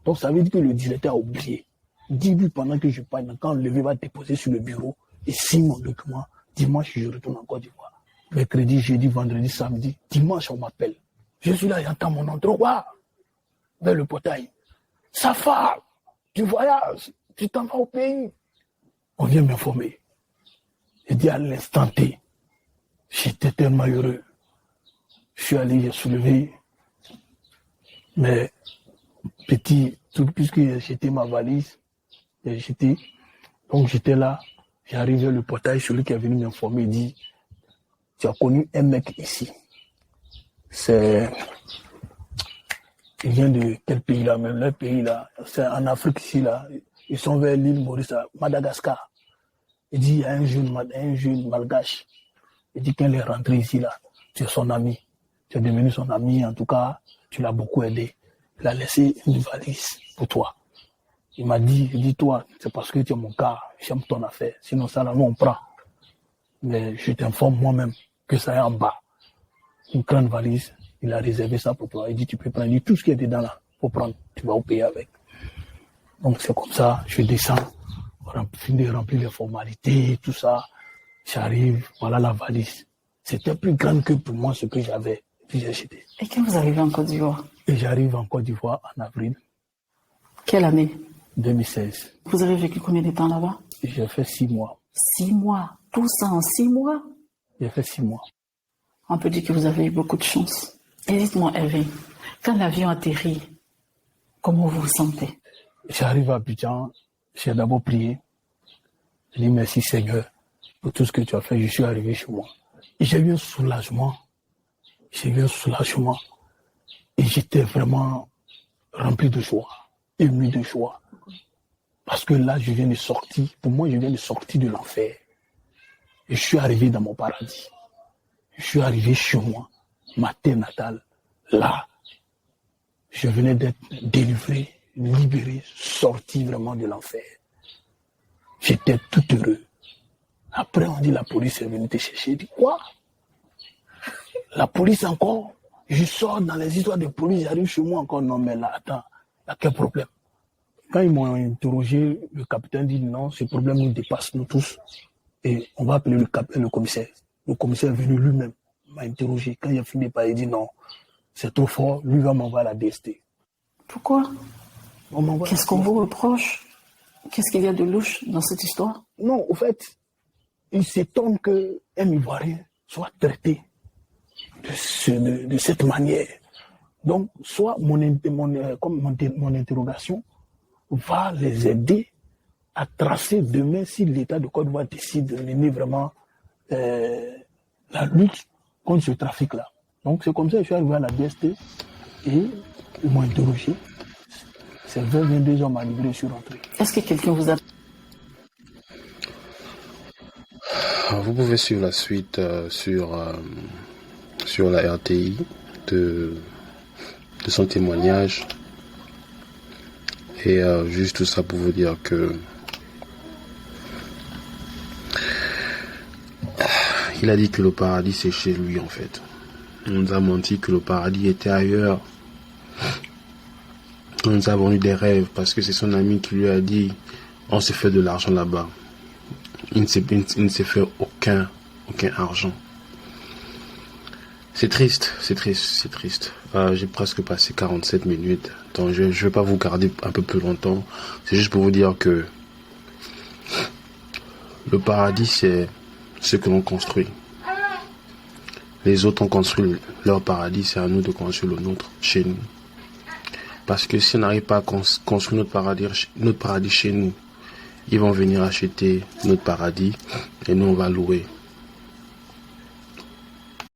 Donc ça veut dire que le directeur a oublié. Dis-lui pendant que je parle, quand le levé va déposer sur le bureau et signe mon document, dimanche je retourne en Côte d'Ivoire. Mercredi, jeudi, vendredi, samedi, dimanche on m'appelle. Je suis là, j'entends mon nom, Drogba, vers le portail. Safa, tu voyages, tu t'en vas au pays. On vient m'informer. Je dis à l'instant T, j'étais tellement heureux. Je suis allé, j'ai soulevé mes petits trucs, puisque j'ai jeté ma valise. Donc j'étais là, j'ai arrivé le portail, celui qui est venu m'informer, il dit, tu as connu un mec ici. Il vient de quel pays là, même le pays là, c'est en Afrique ici là, ils sont vers l'île Maurice, Madagascar. Il dit, il y a un jeune malgache. Il dit qu'il est rentré ici là, tu es son ami. Tu es devenu son ami, en tout cas, tu l'as beaucoup aidé. Il a laissé une valise pour toi. Il m'a dit, dis-toi, c'est parce que tu es mon gars, j'aime ton affaire. Sinon, ça là, nous on prend. Mais je t'informe moi-même que ça est en bas. Une grande valise, il a réservé ça pour toi. Il dit, tu peux prendre tout ce qui est dedans là, pour prendre, tu vas au pays avec. Donc c'est comme ça, je descends, fini de remplir les formalités, tout ça. J'arrive, voilà la valise. C'était plus grand que pour moi ce que j'avais. Puis j'ai acheté. Et quand vous arrivez en Côte d'Ivoire? Et j'arrive en Côte d'Ivoire en avril Quelle année? 2016. Vous avez vécu combien de temps là-bas? J'ai fait 6 mois. 6 mois. Tout ça en 6 mois? J'ai fait 6 mois. On peut dire que vous avez eu beaucoup de chance. Et dites-moi, Hervé, quand l'avion atterrit, comment vous vous sentez? J'arrive à Abidjan, j'ai d'abord prié. J'ai dit merci Seigneur pour tout ce que tu as fait. Je suis arrivé chez moi. Et j'ai eu un soulagement. J'ai eu un soulagement. Et j'étais vraiment rempli de joie, ému de joie. Parce que là, je viens de sortir. Pour moi, je viens de sortir de l'enfer. Et je suis arrivé dans mon paradis. Je suis arrivé chez moi, ma terre natale. Là, je venais d'être délivré, libéré, sorti vraiment de l'enfer. J'étais tout heureux. Après, on dit la police est venue te chercher. Je dis quoi? La police encore? Je sors dans les histoires de police, j'arrive chez moi encore. Non, mais là, attends, il y a quel problème? Quand ils m'ont interrogé, le capitaine dit non, ce problème nous dépasse, nous tous. Et on va appeler le commissaire. Le commissaire est venu lui-même, m'a interrogé. Quand il a fini par, il dit non, c'est trop fort, lui va m'envoyer à la DST. Pourquoi? Qu'est-ce qu'on vous reproche? Qu'est-ce qu'il y a de louche dans cette histoire? Non, au fait, il s'étonne qu'un Ivoirien soit traité de cette manière. Donc, soit mon interrogation va les aider à tracer demain si l'État de Côte d'Ivoire décide de mener vraiment la lutte contre ce trafic-là. Donc, c'est comme ça que je suis arrivé à la DST et ils m'ont interrogé. C'est 22 ans m'a livré, je suis rentré. Est-ce que quelqu'un vous a... Vous pouvez suivre la suite sur la RTI de son témoignage. Et juste tout ça pour vous dire que il a dit que le paradis c'est chez lui en fait. On nous a menti que le paradis était ailleurs. On nous a vendu des rêves parce que c'est son ami qui lui a dit on s'est fait de l'argent là-bas. Il ne s'est fait aucun argent. C'est triste. J'ai presque passé 47 minutes. Donc je ne vais pas vous garder un peu plus longtemps. C'est juste pour vous dire que le paradis, c'est ce que l'on construit. Les autres ont construit leur paradis, c'est à nous de construire le nôtre chez nous. Parce que si on n'arrive pas à construire notre paradis chez nous, ils vont venir acheter notre paradis et nous on va louer.